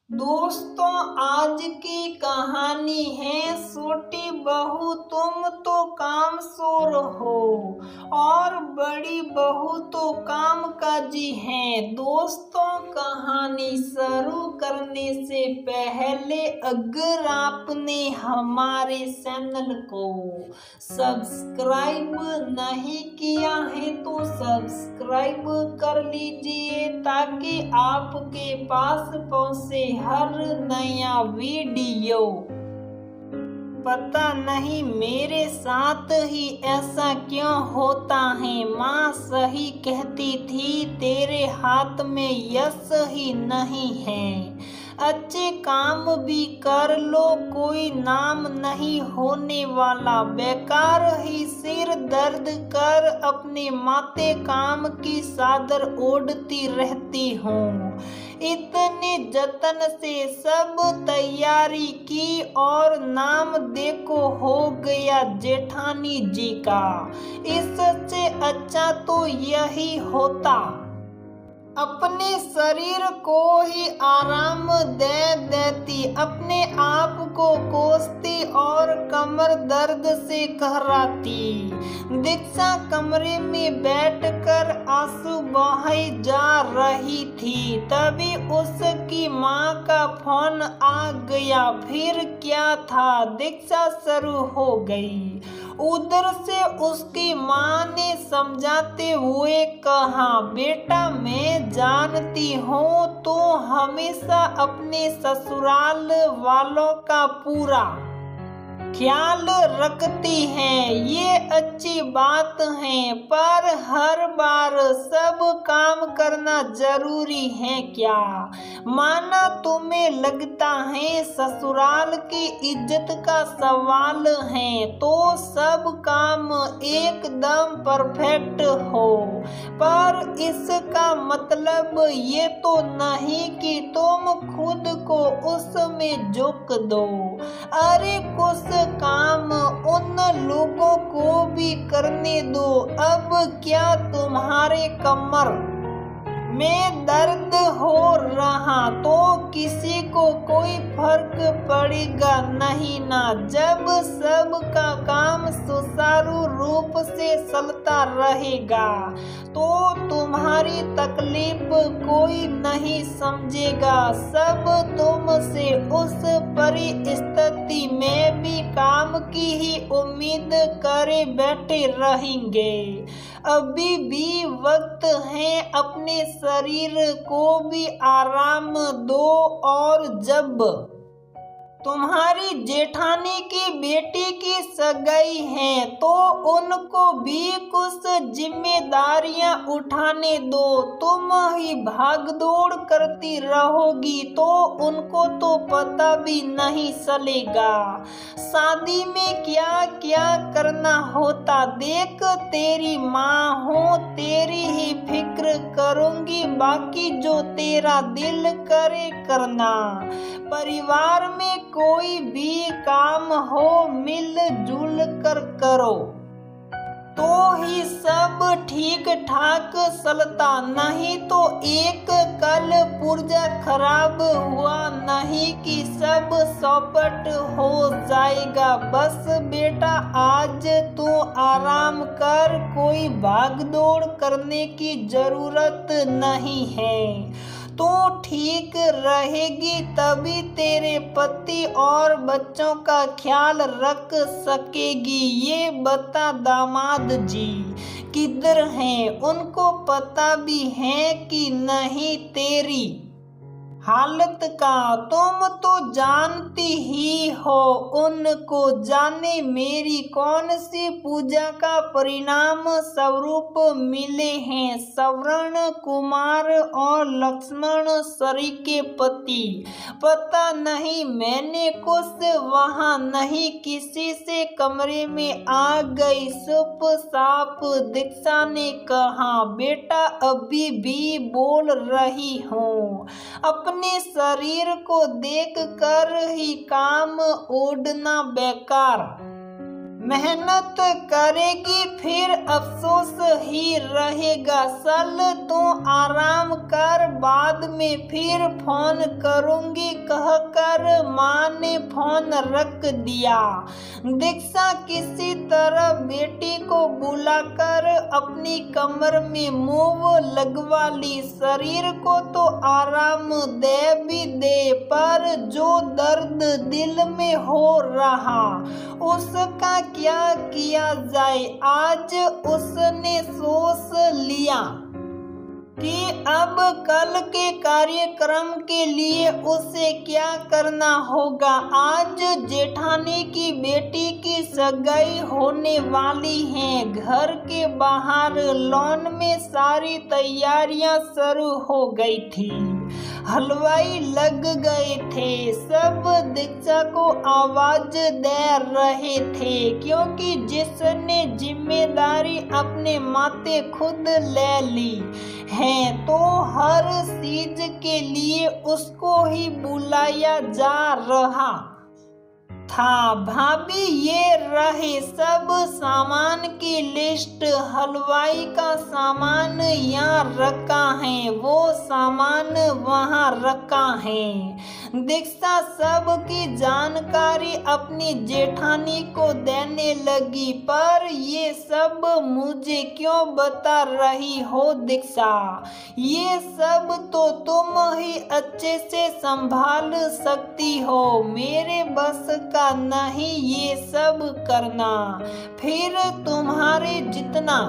दोस्तों, आज की कहानी है छोटी बहू तुम तो कामचोर हो और बड़ी बहू तो कामकाजी है। दोस्तों, कहानी शुरू करने से पहले अगर आपने हमारे चैनल को सब्सक्राइब नहीं किया है तो सब्सक्राइब कर लीजिए ताकि आपके पास पहुंचे हर नया वीडियो। पता नहीं मेरे साथ ही ऐसा क्यों होता है। माँ सही कहती थी, तेरे हाथ में यश ही नहीं है। अच्छे काम भी कर लो, कोई नाम नहीं होने वाला। बेकार ही सिर दर्द कर अपने माथे काम की चादर ओढ़ती रहती हूँ। इतने जतन से सब तैयारी की और नाम देखो हो गया जेठानी जी का। इससे अच्छा तो यही होता अपने शरीर को ही आराम दे देती, अपने आप को कोसती और कमर दर्द से कहराती। दीक्षा कमरे में बैठकर आंसू बहाई जा रही थी, तभी उसकी माँ का फोन आ गया। फिर क्या था, दीक्षा शुरू हो गई। उधर से उसकी माँ ने समझाते हुए कहा, बेटा मैं जानती हूँ तो हमेशा अपने ससुराल वालों का पूरा ख्याल रखती हैं, ये अच्छी बात है, पर हर बार सब काम करना जरूरी है क्या? माना तुम्हें लगता है ससुराल की इज्जत का सवाल है तो सब काम एकदम परफेक्ट हो, पर इसका मतलब ये तो नहीं कि तुम खुद को उसमें झोंक दो। अरे कुछ काम उन लोगों को भी करने दो। अब क्या तुम्हारे कमर में दर्द हो रहा तो किसी को कोई फर्क पड़ेगा नहीं ना। जब सब का काम सुचारू रूप से चलता रहेगा तो तुम्हारी तकलीफ कोई नहीं समझेगा। सब तुमसे उस परिस्थिति में भी काम की ही उम्मीद करे बैठे रहेंगे। अभी भी वक्त है, अपने शरीर को भी आराम दो। और जब तुम्हारी जेठानी की बेटी की सगाई है तो उनको भी कुछ जिम्मेदारियां उठाने दो। तुम ही भागदौड़ करती रहोगी तो उनको तो पता भी नहीं चलेगा शादी में क्या क्या करना होता। देख तेरी माँ हूँ, तेरी ही फिक्र करूँगी, बाकी जो तेरा दिल करे करना। परिवार में कोई भी काम हो मिलजुल कर करो तो ही सब ठीक ठाक चलता, नहीं तो एक कल पुर्जा खराब हुआ नहीं कि सब चौपट हो जाएगा। बस बेटा आज तू आराम कर, कोई भागदौड़ करने की जरूरत नहीं है। तो ठीक रहेगी तभी तेरे पति और बच्चों का ख्याल रख सकेगी। ये बता दामाद जी किधर हैं? उनको पता भी है कि नहीं तेरी हालत का? तुम तो जानती ही हो उनको। जाने मेरी कौन सी पूजा का परिणाम स्वरूप मिले हैं श्रवण कुमार और लक्ष्मण सरी के पति। पता नहीं मैंने कुछ वहां नहीं किसी से कमरे में आ गई। चुप साप दीक्षा ने कहा, बेटा अभी भी बोल रही हूँ। अपने शरीर को देख कर ही काम ओढ़ना बेकार। मेहनत करेगी फिर अफसोस ही रहेगा। चल तू आराम कर, बाद में फिर फोन करूंगी कहकर माँ ने फोन रख दिया। दीक्षा किसी तरह बेटी को बुलाकर अपनी कमर में मुंह लगवा ली। शरीर को तो आराम दे भी दे, पर जो दर्द दिल में हो रहा उसका क्या किया जाए। आज उसने सोच लिया कि अब कल के कार्यक्रम के लिए उसे क्या करना होगा। आज जेठानी की बेटी की सगाई होने वाली है। घर के बाहर लॉन में सारी तैयारियां शुरू हो गई थी। हलवाई लग गए थे। सब दीक्षा को आवाज दे रहे थे, क्योंकि जिसने जिम्मेदारी अपने माथे खुद ले ली है तो हर चीज के लिए उसको ही बुलाया जा रहा था। भाभी ये रहे सब सामान की लिस्ट। हलवाई का सामान यहाँ रखा है, वो सामान वहाँ रखा है। दीक्षा सब की जानकारी अपनी जेठानी को देने लगी। पर ये सब मुझे क्यों बता रही हो दीक्षा? ये सब तो तुम ही अच्छे से संभाल सकती हो, मेरे बस का नहीं ये सब करना। फिर तुम्हारे जितना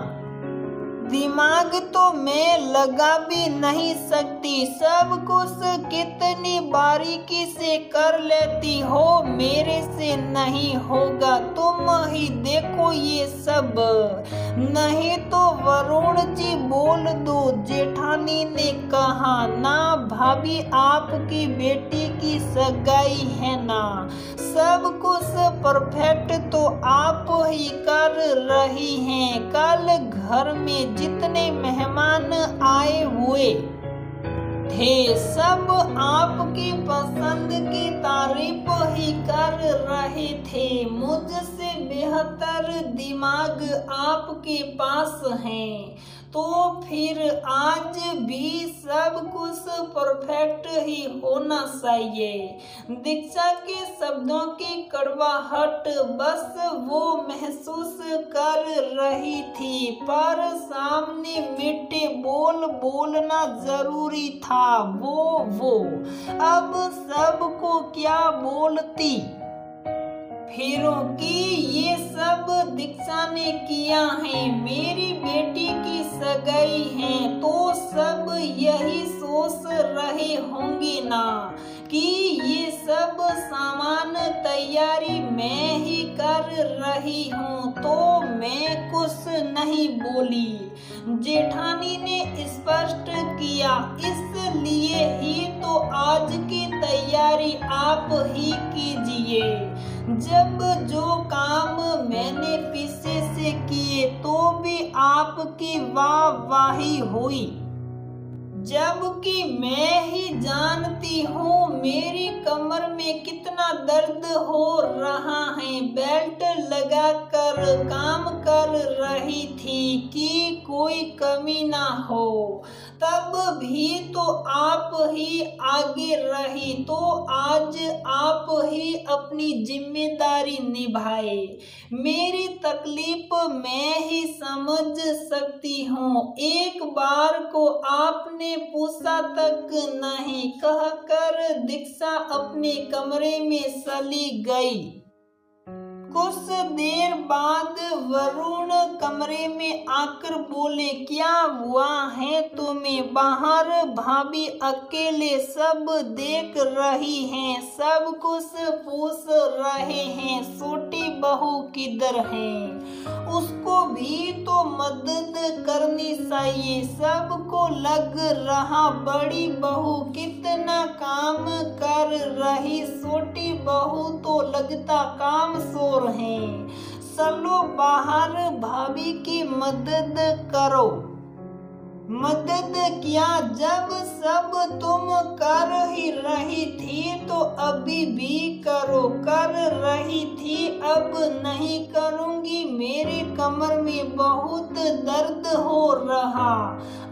दिमाग तो मैं लगा भी नहीं सकती। सब कुछ कितनी बारीकी से कर लेती हो, मेरे से नहीं होगा। तुम ही देखो ये सब, नहीं तो वरुण जी बोल दो। जेठानी ने कहा, ना भाभी आपकी बेटी की सगाई है ना, सब कुछ परफेक्ट तो आप ही कर रही हैं। कल घर में जितने मेहमान आए हुए थे सब आपकी पसंद की तारीफ ही कर रहे थे। मुझसे बेहतर दिमाग आपके पास है, तो फिर आज भी सब कुछ परफेक्ट ही होना चाहिए। दीक्षा के शब्दों की कड़वाहट बस वो महसूस कर रही थी, पर सामने मीठे बोल बोलना जरूरी था। वो अब सबको क्या बोलती फिरों की ये सब दीक्षा ने किया है। मेरी बेटी की सगाई है तो सब यही सोच रहे होंगे ना कि ये सब सामान तैयारी मैं ही कर रही हूँ, तो मैं कुछ नहीं बोली। जेठानी ने स्पष्ट किया, इसलिए ही तो आज की तैयारी आप ही कीजिए। जब जो काम मैंने पीछे से किए तो भी आपकी वाहवाही हुई, जबकि मैं ही जानती हूँ मेरी कमर में कितना दर्द हो रहा है। बेल्ट लगाकर काम कर रही थी कि कोई कमी ना हो, तब भी तो आप ही आगे रही, तो आज आप ही अपनी जिम्मेदारी निभाए। मेरी तकलीफ मैं ही समझ सकती हूँ। एक बार को आपने पूछा तक नहीं कहकर दीक्षा अपने कमरे में चली गई। कुछ देर बाद वरुण कमरे में आकर बोले, क्या हुआ है तुम्हें? बाहर भाभी अकेले सब देख रही हैं, सब कुछ पूछ रहे हैं, छोटी बहू किधर है? उसको भी तो मदद करनी चाहिए। सबको लग रहा बड़ी बहू कितना काम कर रही, छोटी बहू तो लगता काम सो रहे। चलो बाहर भाभी की मदद करो। मदद क्या, जब सब तुम कर ही रही थी तो अभी भी करो। कर रही रही थी अब नहीं करूँगी, मेरे कमर में बहुत दर्द हो रहा।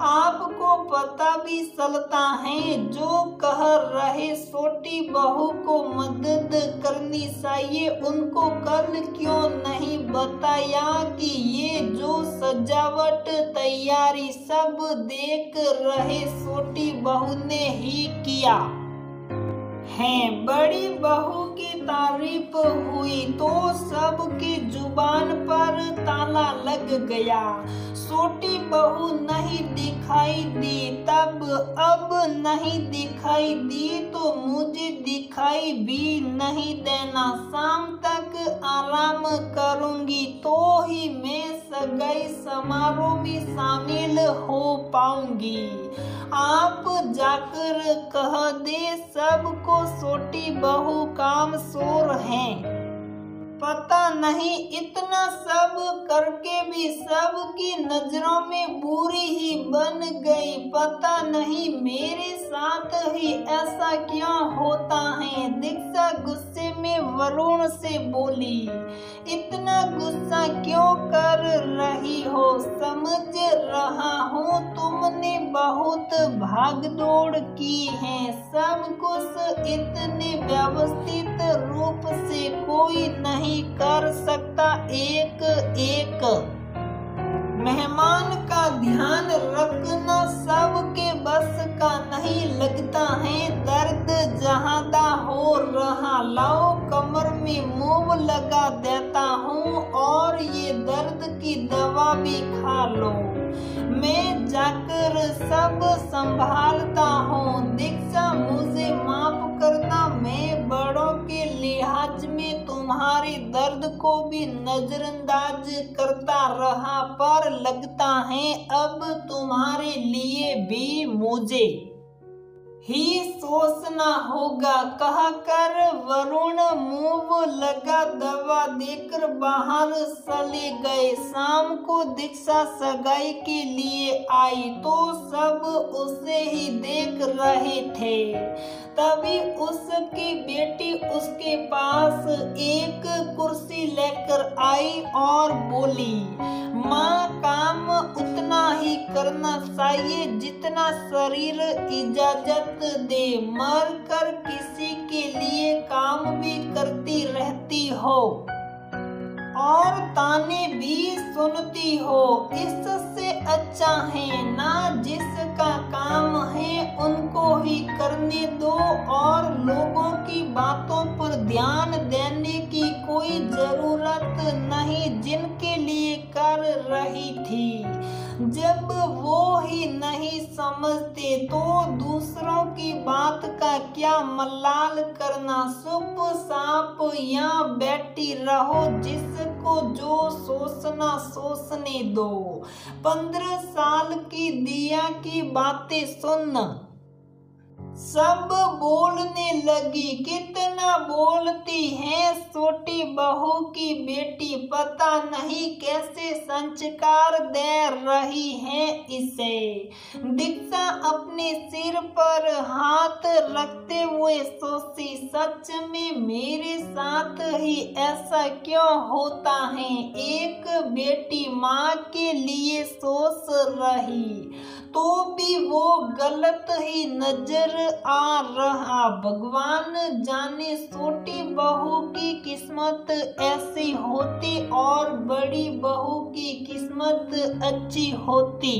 आपको पता भी चलता है जो कह रहे छोटी बहू को मदद करनी चाहिए, उनको कल क्यों नहीं बताया कि ये जो सजावट तैयारी सब देख रहे छोटी बहू ने ही किया है। बड़ी बहू की तारीफ हुई तो सबकी जुबान पर ताला लग गया। छोटी बहू नहीं दिखाई दी तब, अब नहीं दिखाई दी तो मुझे दिखाई भी नहीं देना। शाम तक आराम करूंगी तो ही मैं सगाई समारोह में शामिल हो पाऊंगी। आप जाकर कह दे सबको छोटी बहू कामचोर है। पता नहीं इतना सब करके भी सबकी नजरों में बुरी ही बन गई। पता नहीं मेरे साथ ही ऐसा क्यों होता है। दीक्षा गुस्से में वरुण से बोली, इतना गुस्सा क्यों कर रही हो? समझ रहा हूँ तुमने बहुत भागदौड़ की है, सब कुछ इतने व्यवस्थित रूप से कोई नहीं कर सकता। एक एक मेहमान का ध्यान रखना सबके बस का नहीं लगता है। दर्द ज्यादा हो रहा, लाओ कमर में मूव लगा देता हूँ और ये दर्द की दवा भी खा लो। मैं जाकर सब संभालता हूँ। दीक्षा मुझे माफ करना, मैं बड़ों के लिहाज में तुम्हारे दर्द को भी नजरअंदाज करता रहा, पर लगता है अब तुम्हारे लिए भी मुझे ही सोचना होगा। कहकर वरुण मुंह लगा दवा देकर बाहर चले गए। शाम को दीक्षा सगाई के लिए आई तो सब उसे ही देख रहे थे। तभी उसकी बेटी उसके पास एक कुर्सी लेकर आई और बोली, माँ काम उतना ही करना चाहिए जितना शरीर इजाजत दे। मर कर किसी के लिए काम भी करती रहती हो और ताने भी सुनती हो, इससे अच्छा है ना जिसका काम है उनको ही करने दो और लोगों की बातों पर ध्यान देने की कोई जरूरत नहीं जिनके लिए कर रही थी। जब वो ही नहीं समझते तो दूसरों की बात का क्या मलाल करना। चुप साप यहाँ बैठी रहो, जिसको जो सोचना सोचने दो। 15 साल की दिया की बातें सुन सब बोलने लगी। कितना बोलती है छोटी बहू की बेटी, पता नहीं कैसे संस्कार दे रही है इसे। दीक्षा अपने सिर पर हाथ रखते हुए सोची, सच में मेरे साथ ही ऐसा क्यों होता है। एक बेटी माँ के लिए सोच रही तो भी वो गलत ही नजर आ रहा। भगवान जाने छोटी बहू की किस्मत ऐसी होती और बड़ी बहू की किस्मत अच्छी होती।